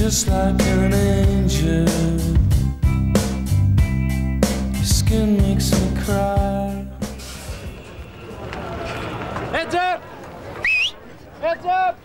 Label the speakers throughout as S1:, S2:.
S1: just like an angel. Your skin makes me cry.
S2: Heads up! Heads up!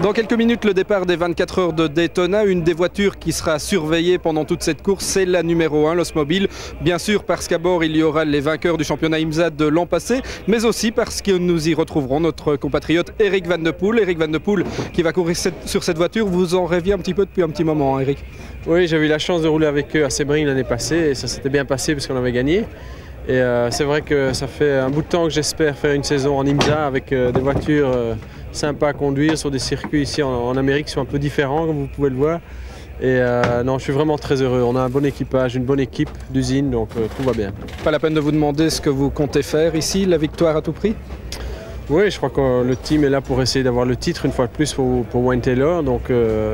S3: Dans quelques minutes, le départ des 24 heures de Daytona. Une des voitures qui sera surveillée pendant toute cette course, c'est la numéro 1, l'Osmobile. Bien sûr parce qu'à bord, il y aura les vainqueurs du championnat IMSA de l'an passé, mais aussi parce que nous y retrouverons notre compatriote Eric Van de Poel. Eric Van de Poel qui va courir sur cette voiture. Vous en rêviez un petit peu depuis un petit moment, hein, Eric?
S4: Oui, j'ai eu la chance de rouler avec eux à Sebring l'année passée et ça s'était bien passé parce qu'on avait gagné. Et c'est vrai que ça fait un bout de temps que j'espère faire une saison en IMSA avec des voitures sympas à conduire sur des circuits ici en Amérique qui sont un peu différents comme vous pouvez le voir. Et non, je suis vraiment très heureux. On a un bon équipage, une bonne équipe d'usine, donc tout va bien.
S3: Pas la peine de vous demander ce que vous comptez faire ici, la victoire à tout prix?
S4: Oui, je crois que le team est là pour essayer d'avoir le titre une fois de plus pour Wayne Taylor. Donc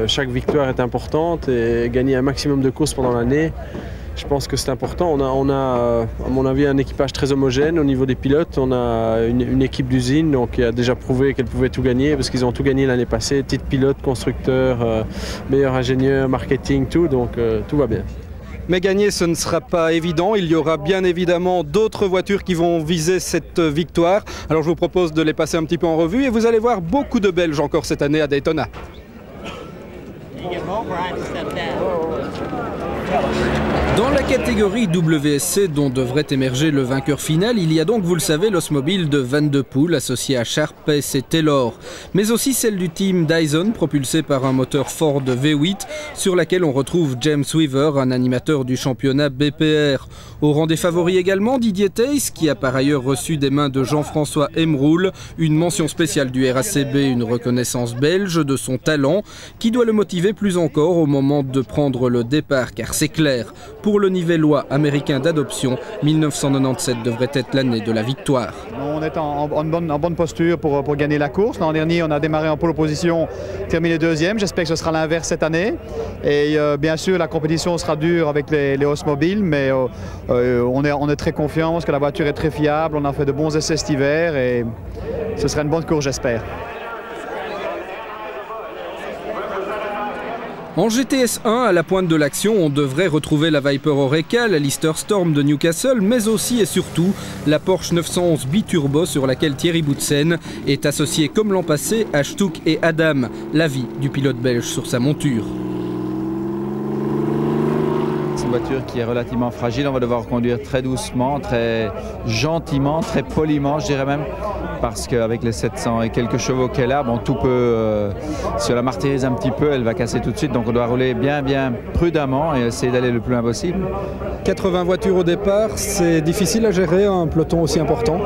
S4: chaque victoire est importante et gagner un maximum de courses pendant l'année. Je pense que c'est important. On a, à mon avis, un équipage très homogène au niveau des pilotes. On a une équipe d'usine qui a déjà prouvé qu'elle pouvait tout gagner parce qu'ils ont tout gagné l'année passée. Titre pilote, constructeur, meilleur ingénieur, marketing, tout. Donc tout va bien.
S3: Mais gagner, ce ne sera pas évident. Il y aura bien évidemment d'autres voitures qui vont viser cette victoire. Alors je vous propose de les passer un petit peu en revue et vous allez voir beaucoup de Belges encore cette année à Daytona.
S5: Dans la catégorie WSC dont devrait émerger le vainqueur final, il y a donc, vous le savez, l'Osmobile de Van de Poel associé à Sharp et Taylor, mais aussi celle du team Dyson propulsé par un moteur Ford V8 sur laquelle on retrouve James Weaver, un animateur du championnat BPR. Au rang des favoris également, Didier Theiss qui a par ailleurs reçu des mains de Jean-François Emroul une mention spéciale du RACB, une reconnaissance belge de son talent qui doit le motiver plus encore au moment de prendre le départ car c'est clair. Pour le Nivellois américain d'adoption, 1997 devrait être l'année de la victoire.
S6: On est en bonne posture pour gagner la course. L'an dernier, on a démarré en pole position, terminé deuxième. J'espère que ce sera l'inverse cette année. Et bien sûr, la compétition sera dure avec les Osmobile, mais on est très confiant parce que la voiture est très fiable. On a fait de bons essais cet hiver et ce sera une bonne course, j'espère.
S5: En GTS 1, à la pointe de l'action, on devrait retrouver la Viper Oreca, la Lister Storm de Newcastle, mais aussi et surtout la Porsche 911 biturbo sur laquelle Thierry Boutsen est associé comme l'an passé à Stuck et Adam, l'avis du pilote belge sur sa monture.
S7: C'est une voiture qui est relativement fragile, on va devoir conduire très doucement, très gentiment, très poliment je dirais même, parce qu'avec les 700 et quelques chevaux qu'elle a, bon, tout peut, si on la martyrise un petit peu, elle va casser tout de suite, donc on doit rouler bien prudemment et essayer d'aller le plus loin possible.
S3: 80 voitures au départ, c'est difficile à gérer un peloton aussi important?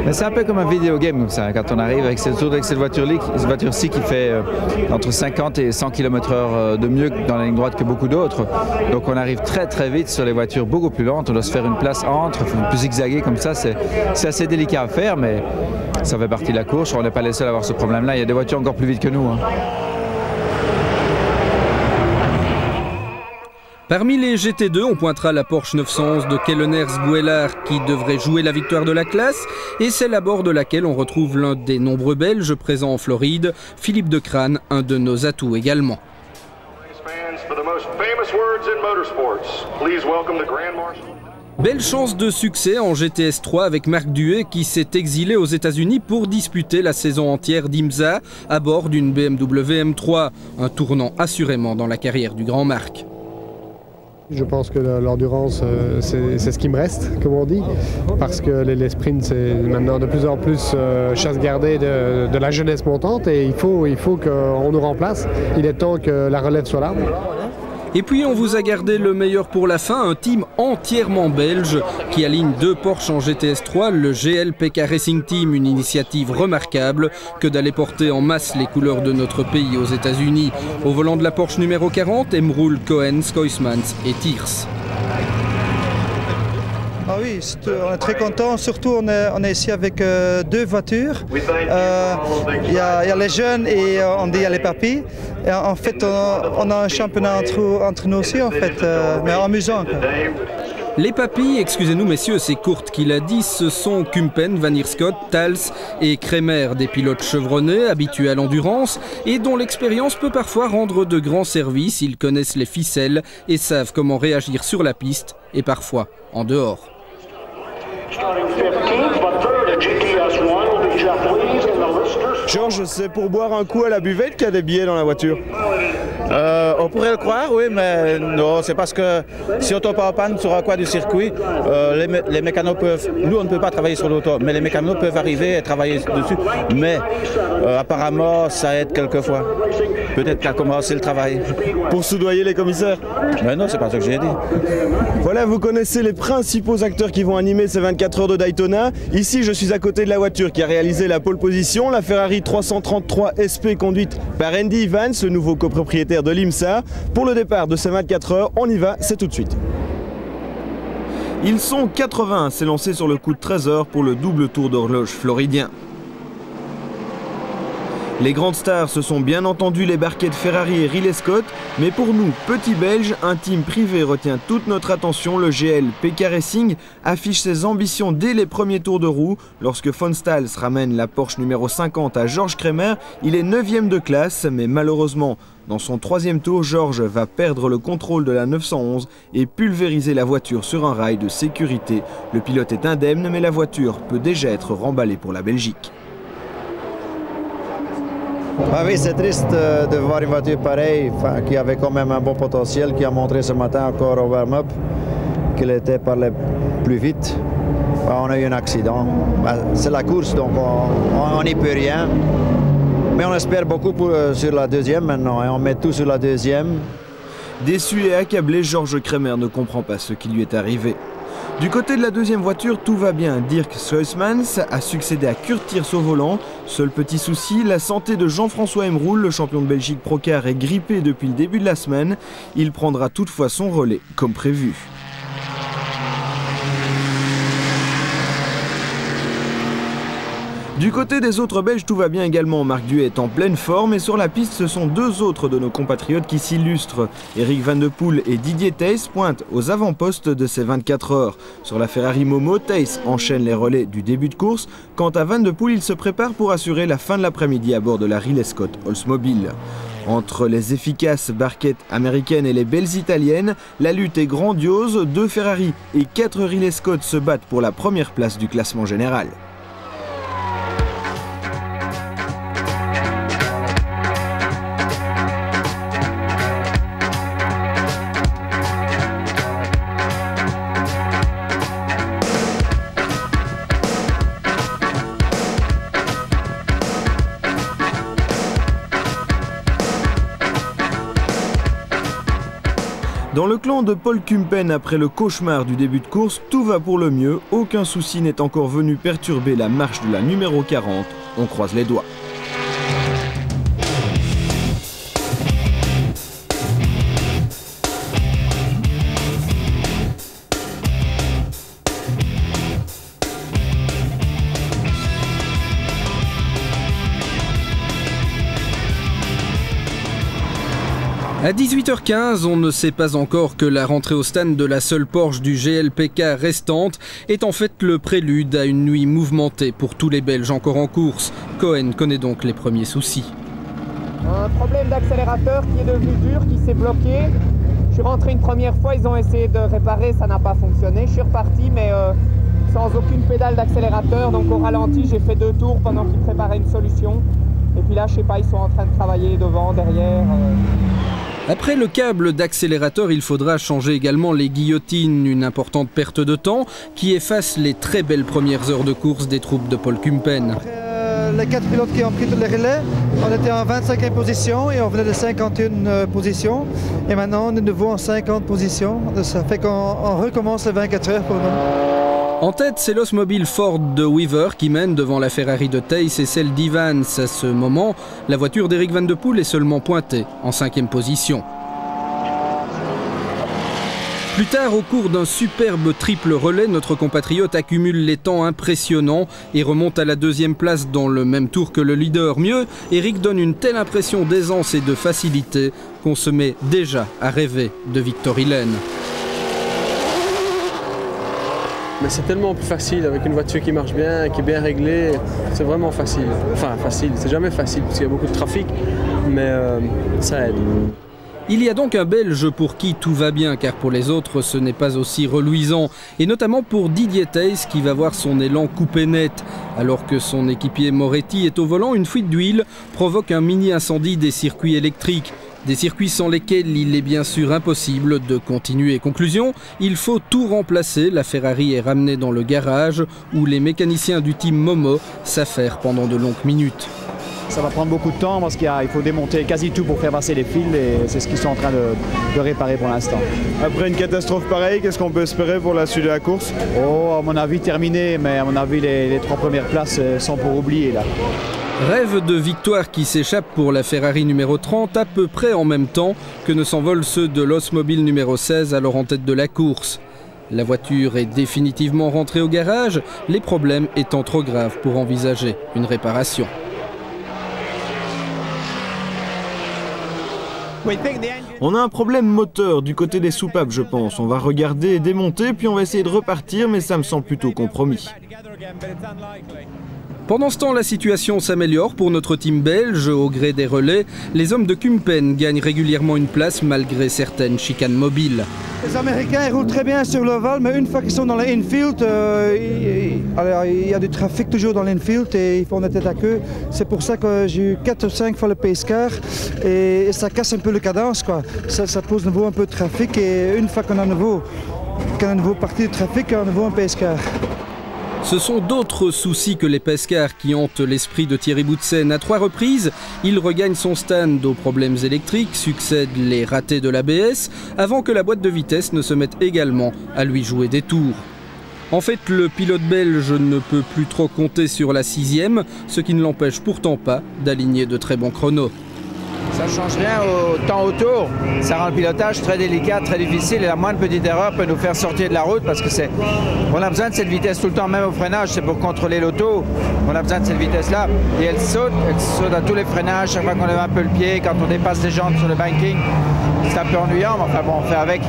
S7: C'est un peu comme un vidéo game comme ça, quand on arrive avec cette voiture-ci qui fait entre 50 et 100 km/h de mieux dans la ligne droite que beaucoup d'autres. Donc on arrive très vite sur les voitures beaucoup plus lentes, on doit se faire une place entre, il faut plus zigzaguer comme ça, c'est assez délicat à faire, mais ça fait partie de la course, on n'est pas les seuls à avoir ce problème-là, il y a des voitures encore plus vite que nous. Hein.
S5: Parmi les GT2, on pointera la Porsche 911 de Kelleners-Gouellard qui devrait jouer la victoire de la classe et celle à bord de laquelle on retrouve l'un des nombreux Belges présents en Floride, Philippe de Crane, un de nos atouts également. Belle chance de succès en GTS 3 avec Marc Duhet qui s'est exilé aux États-Unis pour disputer la saison entière d'IMSA à bord d'une BMW M3, un tournant assurément dans la carrière du grand Marc.
S8: Je pense que l'endurance, c'est ce qui me reste, comme on dit, parce que les sprints, c'est maintenant de plus en plus chasse gardée de la jeunesse montante et il faut qu'on nous remplace. Il est temps que la relève soit là.
S5: Et puis on vous a gardé le meilleur pour la fin, un team entièrement belge qui aligne 2 Porsche en GTS 3, le GLPK Racing Team, une initiative remarquable que d'aller porter en masse les couleurs de notre pays aux États-Unis. Au volant de la Porsche numéro 40, Emroul, Cohen, Skoismans et Theiss.
S9: Ah oui, on est très content, surtout on est ici avec 2 voitures. Il y a les jeunes et on dit il y a les papis. Et en fait, on a un championnat entre nous aussi, en fait, mais amusant.
S5: Les papilles, excusez-nous messieurs, c'est Kurt qui l'a dit, ce sont Kumpen, Van Heerschoot, Thals et Kremer, des pilotes chevronnés, habitués à l'endurance et dont l'expérience peut parfois rendre de grands services. Ils connaissent les ficelles et savent comment réagir sur la piste et parfois en dehors.
S10: Georges, c'est pour boire un coup à la buvette qu'il y a des billets dans la voiture?
S11: On pourrait le croire, oui, mais non, c'est parce que si on tombe en panne sur un coin du circuit, les mécanos peuvent, nous on ne peut pas travailler sur l'auto, mais les mécanos peuvent arriver et travailler dessus. Mais apparemment, ça aide quelquefois. Peut-être qu'à commencer le travail.
S10: Pour soudoyer les commissaires?
S11: Mais non, c'est pas ce que j'ai dit.
S10: Voilà, vous connaissez les principaux acteurs qui vont animer ces 24 heures de Daytona. Ici, je suis à côté de la voiture qui a réalisé la pole position, la Ferrari 333 SP conduite par Andy Evans, le nouveau copropriétaire de l'IMSA. Pour le départ de ces 24 heures, on y va, c'est tout de suite. Ils sont 80 à s'élancer sur le coup de 13 heures pour le double tour d'horloge floridien. Les grandes stars, ce sont bien entendu les barquettes Ferrari et Ridley Scott, mais pour nous, petits Belges, un team privé retient toute notre attention. Le GL PK Racing affiche ses ambitions dès les premiers tours de roue. Lorsque Von Stals ramène la Porsche numéro 50 à Georges Kremer, il est 9e de classe, mais malheureusement, dans son 3e tour, Georges va perdre le contrôle de la 911 et pulvériser la voiture sur un rail de sécurité. Le pilote est indemne, mais la voiture peut déjà être remballée pour la Belgique.
S12: Ah oui, c'est triste de voir une voiture pareille, qui avait quand même un bon potentiel, qui a montré ce matin encore au warm-up qu'il était par les plus vite. On a eu un accident. C'est la course, donc on n'y peut rien. Mais on espère beaucoup sur la deuxième maintenant, et on met tout sur la deuxième.
S10: Déçu et accablé, Georges Kremer ne comprend pas ce qui lui est arrivé. Du côté de la deuxième voiture, tout va bien. Dirk Schuijmans a succédé à Kurt Tiers au volant. Seul petit souci, la santé de Jean-François Emroul, le champion de Belgique Procar, est grippé depuis le début de la semaine. Il prendra toutefois son relais, comme prévu. Du côté des autres Belges, tout va bien également. Marc Duet est en pleine forme et sur la piste, ce sont deux autres de nos compatriotes qui s'illustrent. Eric Van de Poel et Didier Thijs pointent aux avant-postes de ces 24 heures. Sur la Ferrari Momo, Thijs enchaîne les relais du début de course. Quant à Van de Poel, il se prépare pour assurer la fin de l'après-midi à bord de la Ridley Scott Oldsmobile. Entre les efficaces barquettes américaines et les belles italiennes, la lutte est grandiose. 2 Ferrari et 4 Ridley Scott se battent pour la première place du classement général. Dans le clan de Paul Kumpen, après le cauchemar du début de course, tout va pour le mieux. Aucun souci n'est encore venu perturber la marche de la numéro 40. On croise les doigts.
S5: À 18h15, on ne sait pas encore que la rentrée au stand de la seule Porsche du GLPK restante est en fait le prélude à une nuit mouvementée pour tous les Belges encore en course. Cohen connaît donc les premiers soucis.
S13: Un problème d'accélérateur qui est devenu dur, qui s'est bloqué. Je suis rentré une première fois, ils ont essayé de réparer, ça n'a pas fonctionné. Je suis reparti, mais sans aucune pédale d'accélérateur, donc au ralenti, j'ai fait 2 tours pendant qu'ils préparaient une solution. Et puis là, je sais pas, ils sont en train de travailler devant, derrière.
S5: Après le câble d'accélérateur, il faudra changer également les guillotines, une importante perte de temps qui efface les très belles premières heures de course des troupes de Paul Kumpen.
S9: Les 4 pilotes qui ont pris tous les relais, on était en 25e position et on venait de 51 positions. Et maintenant, on est de nouveau en 50 positions. Ça fait qu'on recommence les 24 heures pour nous.
S5: En tête, c'est l'Osmobile Ford de Weaver qui mène devant la Ferrari de Thijs et celle d'Evans. À ce moment, la voiture d'Eric Van de Poel est seulement pointée en 5e position. Plus tard, au cours d'un superbe triple relais, notre compatriote accumule les temps impressionnants et remonte à la 2e place dans le même tour que le leader. Mieux, Eric donne une telle impression d'aisance et de facilité qu'on se met déjà à rêver de Victory Lane.
S4: Mais c'est tellement plus facile avec une voiture qui marche bien, qui est bien réglée. C'est vraiment facile. Enfin facile, c'est jamais facile parce qu'il y a beaucoup de trafic, mais ça aide.
S5: Il y a donc un Belge pour qui tout va bien, car pour les autres ce n'est pas aussi reluisant. Et notamment pour Didier Thys qui va voir son élan coupé net. Alors que son équipier Moretti est au volant, une fuite d'huile provoque un mini-incendie des circuits électriques. Des circuits sans lesquels il est bien sûr impossible de continuer. Conclusion, il faut tout remplacer. La Ferrari est ramenée dans le garage où les mécaniciens du team Momo s'affairent pendant de longues minutes.
S6: Ça va prendre beaucoup de temps parce qu'il faut démonter quasi tout pour faire passer les fils et c'est ce qu'ils sont en train de réparer pour l'instant.
S14: Après une catastrophe pareille, qu'est-ce qu'on peut espérer pour la suite de la course?
S6: Oh, à mon avis terminé, mais à mon avis les 3 premières places sont pour oublier là.
S5: Rêve de victoire qui s'échappe pour la Ferrari numéro 30 à peu près en même temps que ne s'envolent ceux de l'Osmobile numéro 16 alors en tête de la course. La voiture est définitivement rentrée au garage, les problèmes étant trop graves pour envisager une réparation.
S10: On a un problème moteur du côté des soupapes, je pense. On va regarder et démonter, puis on va essayer de repartir, mais ça me semble plutôt compromis.
S5: Pendant ce temps, la situation s'améliore pour notre team belge. Au gré des relais, les hommes de Kumpen gagnent régulièrement une place malgré certaines chicanes mobiles.
S9: Les Américains ils roulent très bien sur l'ovale, mais une fois qu'ils sont dans l'infield, il y a du trafic toujours dans l'infield et ils font la tête à queue. C'est pour ça que j'ai eu 4 ou 5 fois le pace car et ça casse un peu le cadence, quoi. Ça pose de nouveau un peu de trafic et une fois qu'on a un nouveau parti de trafic, on a un nouveau pace car.
S5: Ce sont d'autres soucis que les pescars qui hantent l'esprit de Thierry Boutsen. À 3 reprises, il regagne son stand aux problèmes électriques, succèdent les ratés de l'ABS, avant que la boîte de vitesse ne se mette également à lui jouer des tours. En fait, le pilote belge ne peut plus trop compter sur la 6e, ce qui ne l'empêche pourtant pas d'aligner de très bons chronos.
S7: Ça ne change rien au temps autour, ça rend le pilotage très délicat, très difficile et la moindre petite erreur peut nous faire sortir de la route parce que on a besoin de cette vitesse tout le temps, même au freinage, c'est pour contrôler l'auto, on a besoin de cette vitesse-là et elle saute à tous les freinages, chaque fois qu'on lève un peu le pied, quand on dépasse des jantes sur le banking, c'est un peu ennuyant, mais enfin bon, on fait avec.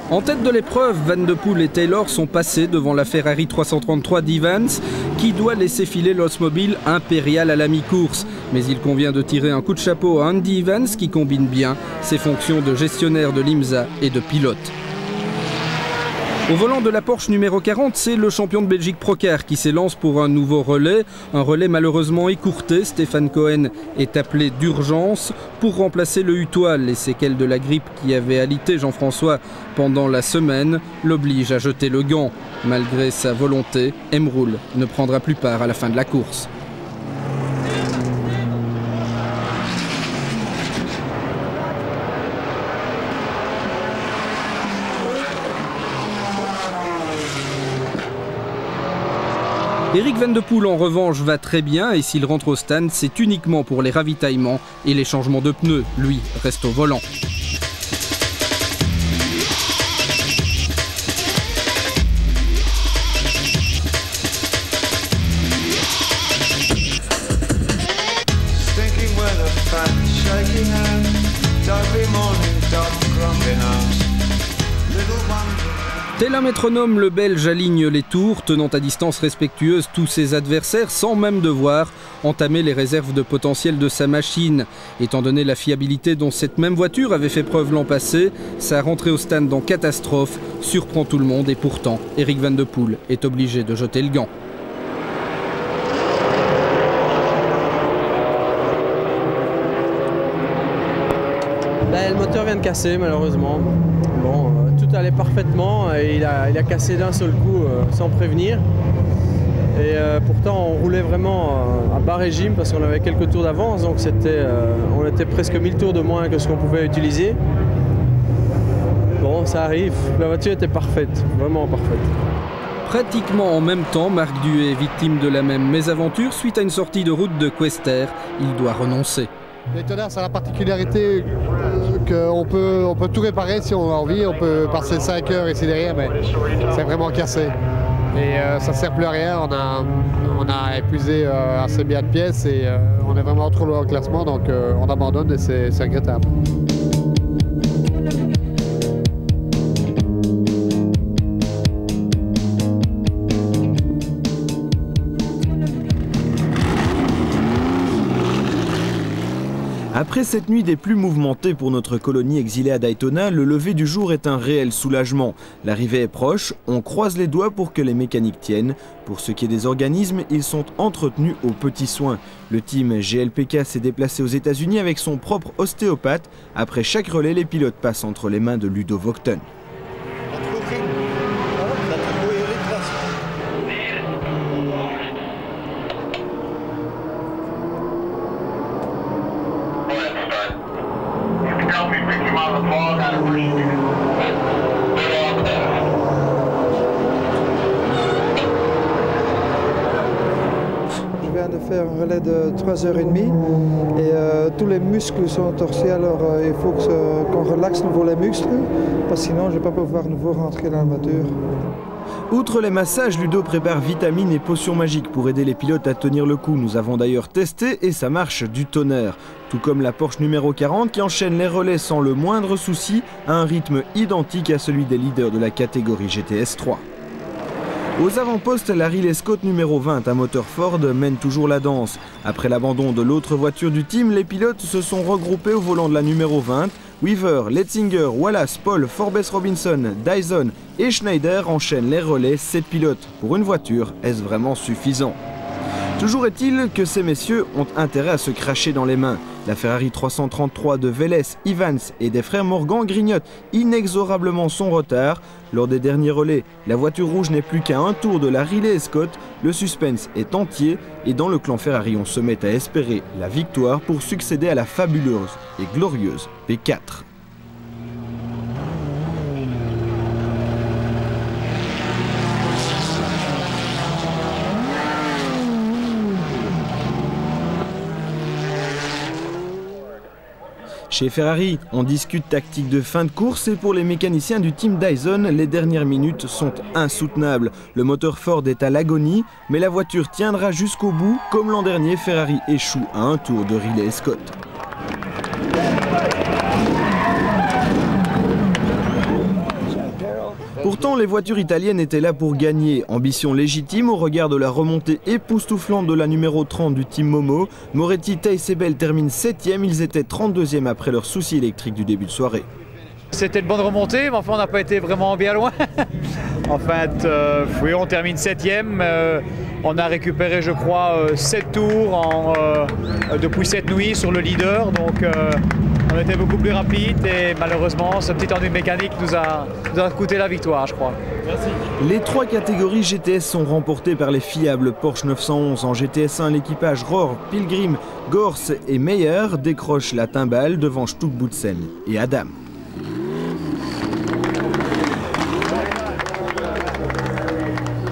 S5: En tête de l'épreuve, Van de Poel et Taylor sont passés devant la Ferrari 333 d'Evans qui doit laisser filer l'Osmobile impérial à la mi-course. Mais il convient de tirer un coup de chapeau à Andy Evans qui combine bien ses fonctions de gestionnaire de l'IMSA et de pilote. Au volant de la Porsche numéro 40, c'est le champion de Belgique Procar qui s'élance pour un nouveau relais. Un relais malheureusement écourté. Stéphane Cohen est appelé d'urgence pour remplacer le Hutoile. Les séquelles de la grippe qui avait alité Jean-François pendant la semaine l'obligent à jeter le gant. Malgré sa volonté, Emroul ne prendra plus part à la fin de la course. Eric Van de Poel en revanche va très bien et s'il rentre au stand, c'est uniquement pour les ravitaillements et les changements de pneus. Lui reste au volant. Tel un métronome, le Belge aligne les tours, tenant à distance respectueuse tous ses adversaires sans même devoir entamer les réserves de potentiel de sa machine. Étant donné la fiabilité dont cette même voiture avait fait preuve l'an passé, sa rentrée au stand en catastrophe surprend tout le monde et pourtant, Eric Van de Poel est obligé de jeter le gant.
S4: Le moteur vient de casser malheureusement. Bon, tout allait parfaitement et il a cassé d'un seul coup sans prévenir. Et pourtant on roulait vraiment à bas régime parce qu'on avait quelques tours d'avance, donc on était presque 1000 tours de moins que ce qu'on pouvait utiliser. Bon, ça arrive, la voiture était parfaite, vraiment parfaite.
S5: Pratiquement en même temps, Marc Duhet est victime de la même mésaventure suite à une sortie de route de Quester. Il doit renoncer.
S8: Daytona, ça a la particularité qu'on peut tout réparer si on a envie. On peut passer 5 heures ici derrière, mais c'est vraiment cassé. Et ça ne sert plus à rien. On a épuisé assez bien de pièces et on est vraiment trop loin au classement, donc on abandonne et c'est regrettable.
S10: Après cette nuit des plus mouvementées pour notre colonie exilée à Daytona, le lever du jour est un réel soulagement. L'arrivée est proche, on croise les doigts pour que les mécaniques tiennent. Pour ce qui est des organismes, ils sont entretenus aux petits soins. Le team GLPK s'est déplacé aux États-Unis avec son propre ostéopathe. Après chaque relais, les pilotes passent entre les mains de Ludo Vogten.
S9: Je viens de faire un relais de 3h30 et tous les muscles sont torsés, alors il faut qu'on relaxe nouveau les muscles, parce que sinon je ne vais pas pouvoir nouveau rentrer dans la voiture.
S10: Outre les massages, Ludo prépare vitamines et potions magiques pour aider les pilotes à tenir le coup. Nous avons d'ailleurs testé et ça marche du tonnerre. Tout comme la Porsche numéro 40 qui enchaîne les relais sans le moindre souci à un rythme identique à celui des leaders de la catégorie GTS 3. Aux avant-postes, la Riley Scott numéro 20 à moteur Ford mène toujours la danse. Après l'abandon de l'autre voiture du team, les pilotes se sont regroupés au volant de la numéro 20. Weaver, Letzinger, Wallace, Paul, Forbes-Robinson, Dyson et Schneider enchaînent les relais. 7 pilotes pour une voiture, est-ce vraiment suffisant? Toujours est-il que ces messieurs ont intérêt à se cracher dans les mains. La Ferrari 333 de Vélez, Evans et des frères Morgan grignotent inexorablement son retard. Lors des derniers relais, la voiture rouge n'est plus qu'à un tour de la Riley Scott. Le suspense est entier et dans le clan Ferrari, on se met à espérer la victoire pour succéder à la fabuleuse et glorieuse P4. Chez Ferrari, on discute tactique de fin de course et pour les mécaniciens du team Dyson, les dernières minutes sont insoutenables. Le moteur Ford est à l'agonie, mais la voiture tiendra jusqu'au bout. Comme l'an dernier, Ferrari échoue à un tour de Riley Scott. Pourtant, les voitures italiennes étaient là pour gagner. Ambition légitime au regard de la remontée époustouflante de la numéro 30 du team Momo. Moretti, Theiss et Bell terminent 7e. Ils étaient 32e après leur souci électrique du début de soirée.
S6: C'était une bonne remontée, mais enfin on n'a pas été vraiment bien loin. En fait, oui, on termine 7e. On a récupéré, je crois, 7 tours depuis cette nuit sur le leader. Donc on était beaucoup plus rapide et malheureusement, ce petit ennui mécanique nous a coûté la victoire, je crois.
S10: Merci. Les 3 catégories GTS sont remportées par les fiables Porsche 911. En GTS 1, l'équipage Rohr, Pilgrim, Gors et Meyer décroche la timbale devant Stuck-Boutsen et Adam.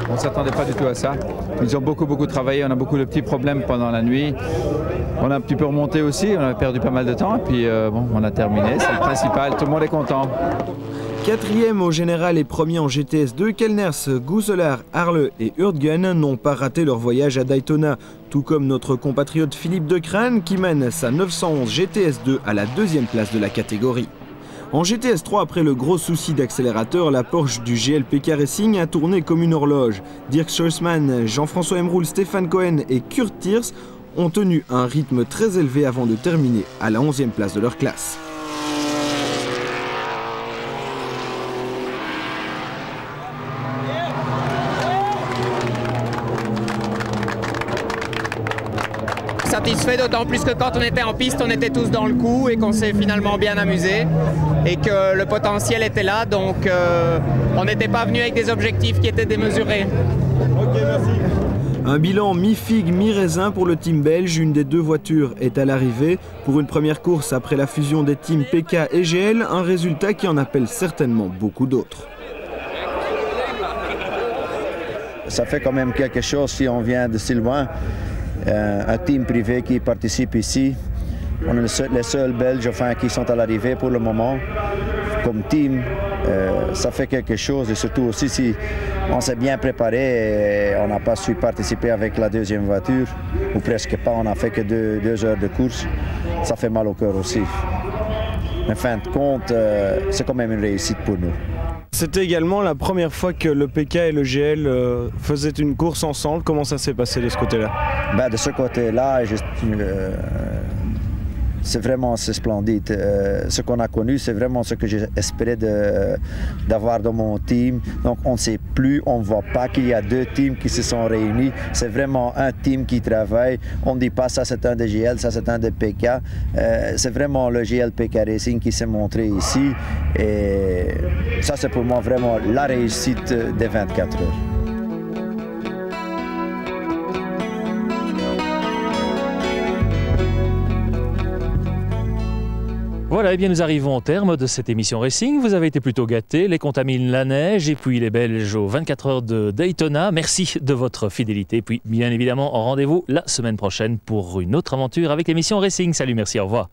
S7: On ne s'attendait pas du tout à ça. Ils ont beaucoup travaillé, on a beaucoup de petits problèmes pendant la nuit. On a un petit peu remonté aussi, on a perdu pas mal de temps et puis bon, on a terminé, c'est le principal, tout le monde est content.
S10: 4e au général et premier en GTS 2, Kellners, Gousselaar, Harle et Hurtgen n'ont pas raté leur voyage à Daytona, tout comme notre compatriote Philippe Decrane qui mène sa 911 GTS 2 à la 2e place de la catégorie. En GTS 3, après le gros souci d'accélérateur, la Porsche du GLPK Racing a tourné comme une horloge. Dirk Schoesman, Jean-François Emroul, Stéphane Cohen et Kurt Thiers ont tenu un rythme très élevé avant de terminer à la 11e place de leur classe.
S13: Satisfait, d'autant plus que quand on était en piste, on était tous dans le coup et qu'on s'est finalement bien amusé et que le potentiel était là, donc on n'était pas venu avec des objectifs qui étaient démesurés.
S10: Ok, merci. Un bilan mi-figue, mi-raisin pour le team belge. Une des 2 voitures est à l'arrivée. Pour une première course après la fusion des teams PK et GL, un résultat qui en appelle certainement beaucoup d'autres.
S12: Ça fait quand même quelque chose si on vient de si loin. Un team privé qui participe ici. On est les seuls Belges enfin, qui sont à l'arrivée pour le moment. Comme team, ça fait quelque chose et surtout aussi si on s'est bien préparé et on n'a pas su participer avec la 2e voiture, ou presque pas, on n'a fait que 2 heures de course, ça fait mal au cœur aussi. Mais en fin de compte, c'est quand même une réussite pour nous.
S4: C'était également la première fois que le PK et le GL faisaient une course ensemble. Comment ça s'est passé de ce côté-là?
S12: De ce côté-là, c'est vraiment splendide. Ce qu'on a connu, c'est vraiment ce que j'espérais d'avoir dans mon team. Donc on ne sait plus, on ne voit pas qu'il y a deux teams qui se sont réunis. C'est vraiment un team qui travaille. On ne dit pas ça c'est un de GL, ça c'est un de PK. C'est vraiment le GL PK Racing qui s'est montré ici. Et ça c'est pour moi vraiment la réussite des 24 heures.
S15: Voilà, et bien nous arrivons au terme de cette émission Racing. Vous avez été plutôt gâtés, les contamines, la neige et puis les Belges aux 24 heures de Daytona. Merci de votre fidélité. Et puis bien évidemment, rendez-vous la semaine prochaine pour une autre aventure avec l'émission Racing. Salut, merci, au revoir.